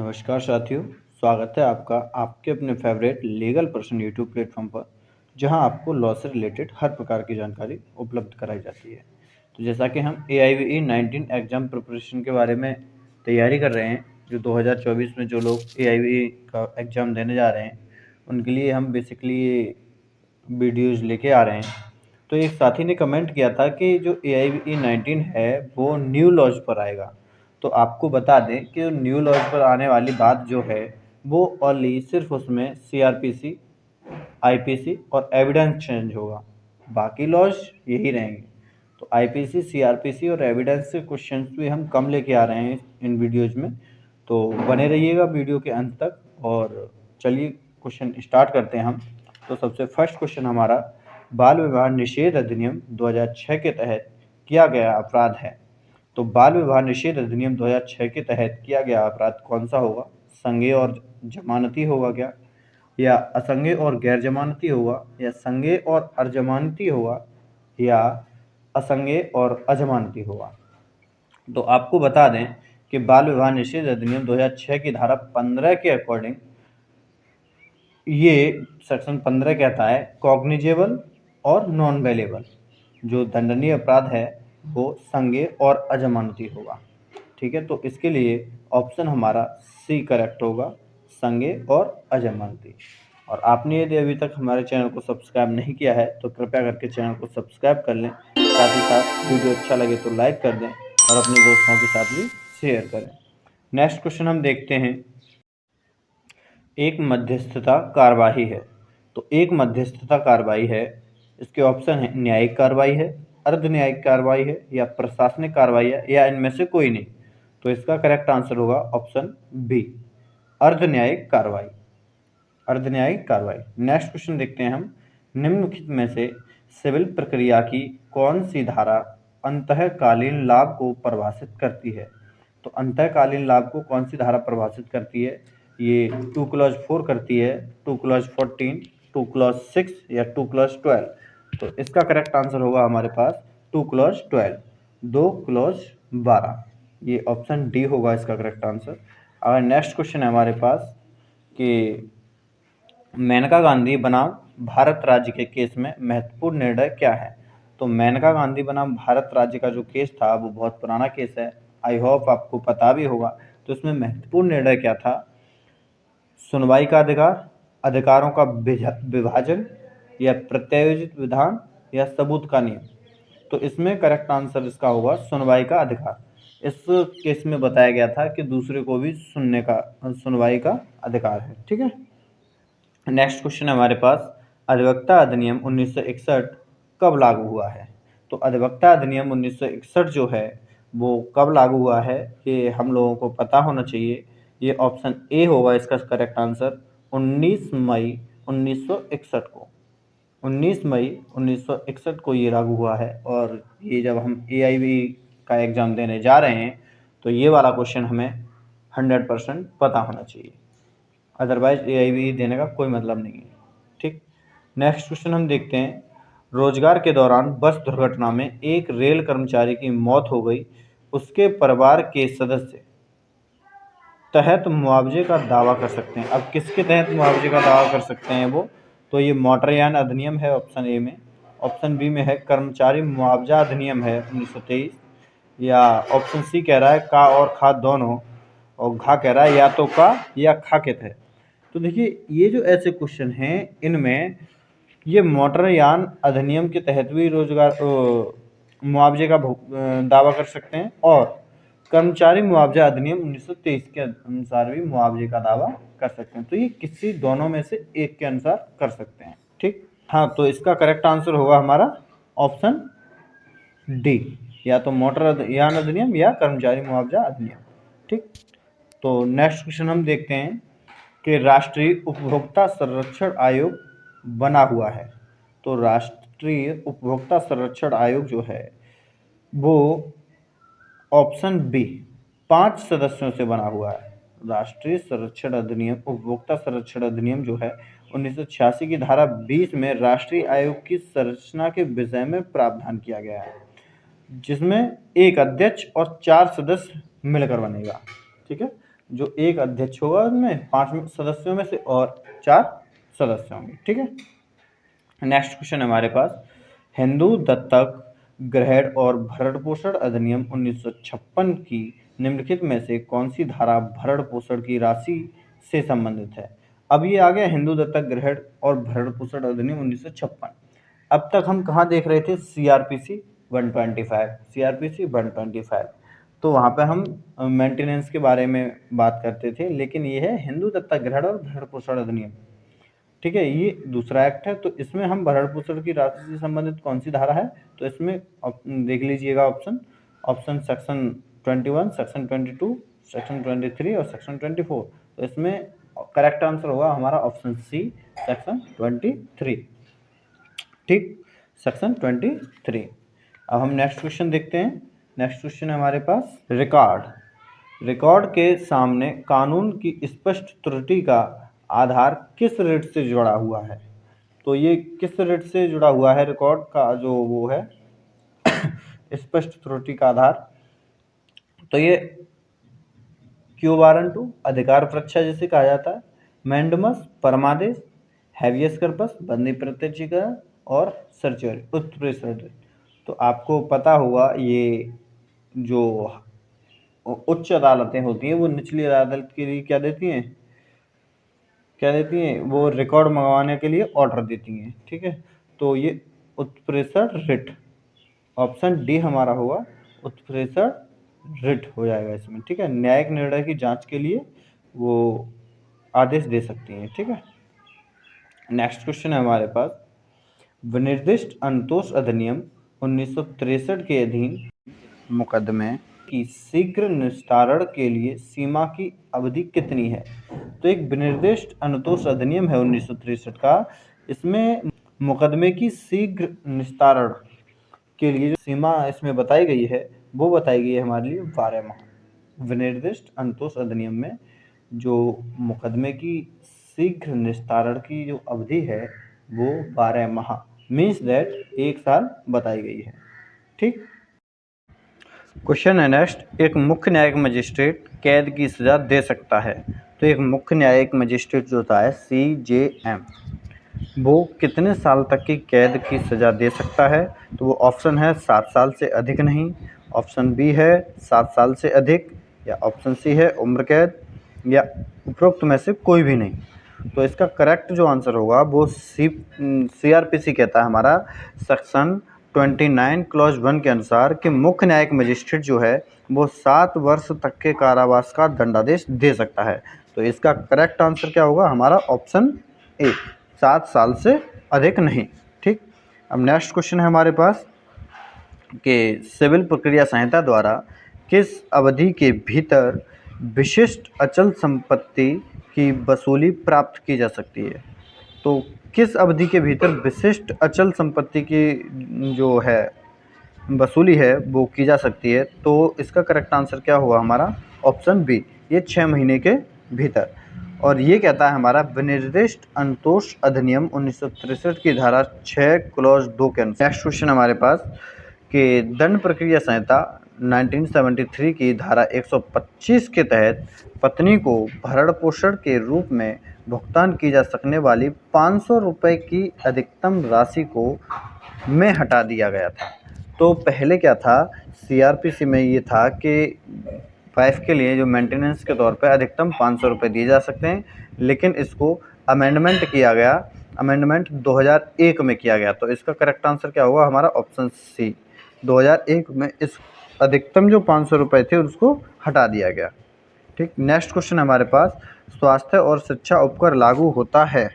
नमस्कार साथियों, स्वागत है आपका आपके अपने favourite legal person YouTube platform पर, जहां आपको लॉ से रिलेटेड हर प्रकार की जानकारी उपलब्ध कराई जाती है। तो जैसा कि हम AIVE 19 एग्ज़ाम प्रिपरेशन के बारे में तैयारी कर रहे हैं, जो 2024 में जो लोग AIVE का एग्ज़ाम देने जा रहे हैं, उनके लिए हम बेसिकली ये वीडियोज़ लेके आ रहे हैं। तो एक साथी ने कमेंट किया था कि जो AIVE 19 है वो न्यू लॉज पर आएगा। तो आपको बता दें कि न्यू लॉज पर आने वाली बात जो है वो ओनली सिर्फ उसमें CRPC, IPC और एविडेंस चेंज होगा, बाकी लॉज यही रहेंगे। तो IPC, CRPC और एविडेंस से क्वेश्चंस भी हम कम लेके आ रहे हैं इन वीडियोज़ में, तो बने रहिएगा वीडियो के अंत तक। और चलिए क्वेश्चन स्टार्ट करते हैं हम। तो सबसे फर्स्ट क्वेश्चन हमारा, बाल विवाह निषेध अधिनियम 2006 के तहत किया गया अपराध है। तो बाल विवाह निषेध अधिनियम 2006 के तहत किया गया अपराध कौन सा होगा? संज्ञेय और जमानती होगा क्या, या असंज्ञेय और गैर जमानती होगा, या संज्ञेय और अर्जमानती होगा, या असंज्ञेय और अजमानती होगा? तो आपको बता दें कि बाल विवाह निषेध अधिनियम 2006 की धारा 15 के अकॉर्डिंग ये सेक्शन 15 कहता है कॉग्निजेबल और नॉन वेलेबल जो दंडनीय अपराध है वो संज्ञेय और अजमानती होगा। ठीक है, तो इसके लिए ऑप्शन हमारा सी करेक्ट होगा, संज्ञेय और अजमानती। और आपने यदि अभी तक हमारे चैनल को सब्सक्राइब नहीं किया है तो कृपया करके चैनल को सब्सक्राइब कर लें, साथ ही साथ वीडियो अच्छा लगे तो लाइक कर दें और अपने दोस्तों के साथ भी शेयर करें। नेक्स्ट क्वेश्चन हम देखते हैं, एक मध्यस्थता कार्यवाही है। तो एक मध्यस्थता कार्यवाही है, इसके ऑप्शन है न्यायिक कार्रवाई है, अर्ध न्यायिक कार्रवाई है, या प्रशासनिक कार्रवाई है, या इनमें से कोई नहीं। तो इसका करेक्ट आंसर होगा ऑप्शन बी, अर्ध न्यायिक कार्रवाई। अर्ध न्यायिक कार्रवाई। नेक्स्ट क्वेश्चन देखते हैं हम, निम्नलिखित में से सिविल प्रक्रिया की कौन सी धारा अंतःकालीन लाभ को परिभाषित करती है? तो अंतःकालीन लाभ को कौन सी धारा परिभाषित करती है? ये 2 क्लॉज 4 करती है, 2 क्लॉज 14, 2 क्लॉज 6 या 2 क्लॉज 12? तो इसका करेक्ट आंसर होगा हमारे पास 2 क्लॉज 12, 2 क्लॉज 12। ये ऑप्शन डी होगा इसका करेक्ट आंसर। और नेक्स्ट क्वेश्चन है हमारे पास कि मेनका गांधी बनाम भारत राज्य के केस में महत्वपूर्ण निर्णय क्या है? तो मेनका गांधी बनाम भारत राज्य का जो केस था वो बहुत पुराना केस है, आई होप आपको पता भी होगा। तो इसमें महत्वपूर्ण निर्णय क्या था? सुनवाई का अधिकार, अधिकारों का विभाजन, या प्रत्यायोजित विधान, या सबूत का नियम? तो इसमें करेक्ट आंसर इसका होगा सुनवाई का अधिकार। इस केस में बताया गया था कि दूसरे को भी सुनवाई का अधिकार है। ठीक है, नेक्स्ट क्वेश्चन है हमारे पास, अधिवक्ता अधिनियम 1961 कब लागू हुआ है? तो अधिवक्ता अधिनियम 1961 जो है वो कब लागू हुआ है ये हम लोगों को पता होना चाहिए। ये ऑप्शन ए होगा इसका करेक्ट आंसर, 19 मई 1961 को। 19 मई 1961 को ये लागू हुआ है। और ये जब हम AIV का एग्ज़ाम देने जा रहे हैं तो ये वाला क्वेश्चन हमें 100% पता होना चाहिए, अदरवाइज AIV देने का कोई मतलब नहीं है। ठीक, नेक्स्ट क्वेश्चन हम देखते हैं, रोजगार के दौरान बस दुर्घटना में एक रेल कर्मचारी की मौत हो गई, उसके परिवार के सदस्य तहत मुआवजे का दावा कर सकते हैं। अब किसके तहत मुआवजे का दावा कर सकते हैं वो? तो ये मोटरयान अधिनियम है ऑप्शन ए में, ऑप्शन बी में है कर्मचारी मुआवजा अधिनियम है 1923, या ऑप्शन सी कह रहा है का और खा दोनों, और घा कह रहा है या तो का या खा के तहत। तो देखिए ये जो ऐसे क्वेश्चन हैं इनमें ये मोटरयान अधिनियम के तहत भी रोजगार मुआवजे का दावा कर सकते हैं, और कर्मचारी मुआवजा अधिनियम 1923 के अनुसार भी मुआवजे का दावा कर सकते हैं। तो ये किसी दोनों में से एक के अनुसार कर सकते हैं। ठीक, हाँ, तो इसका करेक्ट आंसर होगा हमारा ऑप्शन डी, या तो मोटरयान अधिनियम या कर्मचारी मुआवजा अधिनियम। ठीक, तो नेक्स्ट क्वेश्चन हम देखते हैं कि राष्ट्रीय उपभोक्ता संरक्षण आयोग बना हुआ है। तो राष्ट्रीय उपभोक्ता संरक्षण आयोग जो है वो ऑप्शन बी 5 सदस्यों से बना हुआ है। राष्ट्रीय संरक्षण अधिनियम, उपभोक्ता संरक्षण अधिनियम जो है 1986 की धारा 20 में राष्ट्रीय आयोग की संरचना के विषय में प्रावधान किया गया है, जिसमें एक अध्यक्ष और 4 सदस्य मिलकर बनेगा। ठीक है, जो एक अध्यक्ष होगा उसमें 5 सदस्यों में से और 4 सदस्य होंगे। ठीक है। नेक्स्ट क्वेश्चन हमारे पास, हिंदू दत्तक ग्रहण और भरण पोषण अधिनियम 1956 की निम्नलिखित में से कौन सी धारा भरण पोषण की राशि से संबंधित है? अब ये आ गया हिंदू दत्तक ग्रहण और भरण पोषण अधिनियम 1956। अब तक हम कहाँ देख रहे थे? सीआरपीसी 125। तो वहाँ पे हम मेंटेनेंस के बारे में बात करते थे, लेकिन ये है हिंदू दत्तक ग्रहण और भरण पोषण अधिनियम। ठीक है, ये दूसरा एक्ट है। तो इसमें हम भरण पोषण की राशि से संबंधित कौन सी धारा है? तो इसमें देख लीजिएगा ऑप्शन सेक्शन 21, सेक्शन 22, सेक्शन 23 और सेक्शन 24। तो इसमें करेक्ट आंसर होगा हमारा ऑप्शन सी, सेक्शन 23। ठीक, सेक्शन 23। अब हम नेक्स्ट क्वेश्चन देखते हैं। नेक्स्ट क्वेश्चन है हमारे पास, रिकॉर्ड के सामने कानून की स्पष्ट त्रुटि का आधार किस रिट से जुड़ा हुआ है? तो ये किस रिट से जुड़ा हुआ है? रिकॉर्ड का जो वो है स्पष्ट त्रुटि का आधार, तो ये क्यू वारंटू, अधिकार परीक्षा जिसे कहा जाता है, मैंडमस, परमादेश, हैवियस कॉर्पस, बंदी प्रत्यक्षीकरण और सर्चरी, उत्प्रेषण। तो आपको पता होगा ये जो उच्च अदालतें होती हैं वो निचली अदालत के लिए क्या देती हैं? वो रिकॉर्ड मंगवाने के लिए ऑर्डर देती हैं। ठीक है, तो ये उत्प्रेषण रिट, ऑप्शन डी हमारा होगा, उत्प्रेषण रिट हो जाएगा इसमें। ठीक है, न्यायिक निर्णय की जांच के लिए वो आदेश दे सकती हैं। ठीक है। नेक्स्ट क्वेश्चन है हमारे पास, विनिर्दिष्ट अनुतोष अधिनियम 1963 के अधीन मुकदमे की शीघ्र निस्तारण के लिए सीमा की अवधि कितनी है? तो एक विनिर्दिष्ट अनुतोष अधिनियम है 1963 का, इसमें मुकदमे की शीघ्र निस्तारण के लिए जो सीमा इसमें बताई गई है वो बताई गई है हमारे लिए 12 माह। विनिर्दिष्ट अनुतोष अधिनियम में जो मुकदमे की शीघ्र निस्तारण की जो अवधि है वो 12 माह, मीन्स दैट 1 साल बताई गई है। ठीक। क्वेश्चन है नेक्स्ट, एक मुख्य न्यायिक मजिस्ट्रेट कैद की सजा दे सकता है? तो एक मुख्य न्यायिक मजिस्ट्रेट जो होता है CJM, वो कितने साल तक की कैद की सजा दे सकता है? तो वो ऑप्शन है 7 साल से अधिक नहीं, ऑप्शन बी है 7 साल से अधिक, या ऑप्शन सी है उम्र कैद, या उपरोक्त में से कोई भी नहीं। तो इसका करेक्ट जो आंसर होगा वो CRPC कहता है हमारा सेक्शन 29 क्लॉज 1 के अनुसार कि मुख्य न्यायिक मजिस्ट्रेट जो है वो 7 वर्ष तक के कारावास का दंडादेश दे सकता है। तो इसका करेक्ट आंसर क्या होगा? हमारा ऑप्शन ए, 7 साल से अधिक नहीं। ठीक। अब नेक्स्ट क्वेश्चन है हमारे पास कि सिविल प्रक्रिया संहिता द्वारा किस अवधि के भीतर विशिष्ट अचल संपत्ति की वसूली प्राप्त की जा सकती है? तो किस अवधि के भीतर विशिष्ट अचल संपत्ति की जो है वसूली है वो की जा सकती है? तो इसका करेक्ट आंसर क्या होगा हमारा? ऑप्शन बी, ये 6 महीने के भीतर। और ये कहता है हमारा विनिर्दिष्ट अनुतोष अधिनियम 1963 की धारा 6 क्लॉज 2 के अनुसार। नेक्स्ट क्वेश्चन हमारे पास कि दंड प्रक्रिया संहिता 1973 की धारा 125 के तहत पत्नी को भरण पोषण के रूप में भुगतान की जा सकने वाली 500 रुपये की अधिकतम राशि को में हटा दिया गया था। तो पहले क्या था? CRPC में ये था कि वाइफ के लिए जो मेंटेनेंस के तौर पे अधिकतम 500 रुपये दिए जा सकते हैं, लेकिन इसको अमेंडमेंट किया गया, अमेंडमेंट 2001 में किया गया। तो इसका करेक्ट आंसर क्या होगा हमारा? ऑप्शन सी, 2001 में इस अधिकतम जो 500 रुपये थे उसको हटा दिया गया। ठीक। नेक्स्ट क्वेश्चन हमारे पास, स्वास्थ्य और शिक्षा उपकर लागू होता है?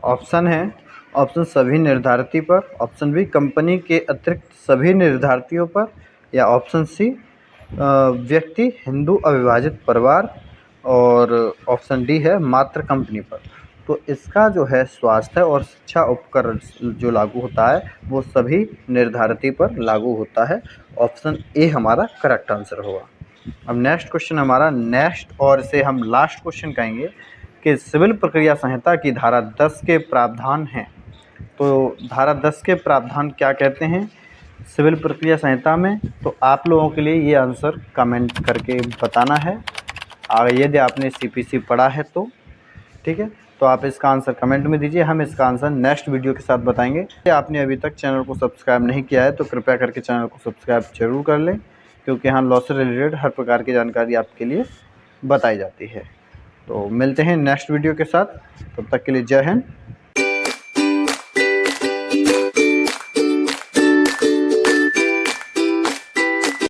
ऑप्शन है, ऑप्शन सभी निर्धारिती पर, ऑप्शन बी कंपनी के अतिरिक्त सभी निर्धारितियों पर, या ऑप्शन सी व्यक्ति, हिंदू अविभाजित परिवार, और ऑप्शन डी है मात्र कंपनी पर। तो इसका जो है स्वास्थ्य और शिक्षा उपकर जो लागू होता है वो सभी निर्धारिती पर लागू होता है। ऑप्शन ए हमारा करेक्ट आंसर होगा। अब नेक्स्ट क्वेश्चन हमारा और इसे हम लास्ट क्वेश्चन कहेंगे कि सिविल प्रक्रिया संहिता की धारा 10 के प्रावधान हैं। तो धारा 10 के प्रावधान क्या कहते हैं सिविल प्रक्रिया संहिता में? तो आप लोगों के लिए ये आंसर कमेंट करके बताना है। यदि आपने CPC पढ़ा है तो ठीक है, तो आप इसका आंसर कमेंट में दीजिए, हम इसका आंसर नेक्स्ट वीडियो के साथ बताएंगे। यदि आपने अभी तक चैनल को सब्सक्राइब नहीं किया है तो कृपया करके चैनल को सब्सक्राइब जरूर कर लें, क्योंकि यहाँ लॉ से रिलेटेड हर प्रकार की जानकारी आपके लिए बताई जाती है। तो मिलते हैं नेक्स्ट वीडियो के साथ, तब तक के लिए जय हिंद,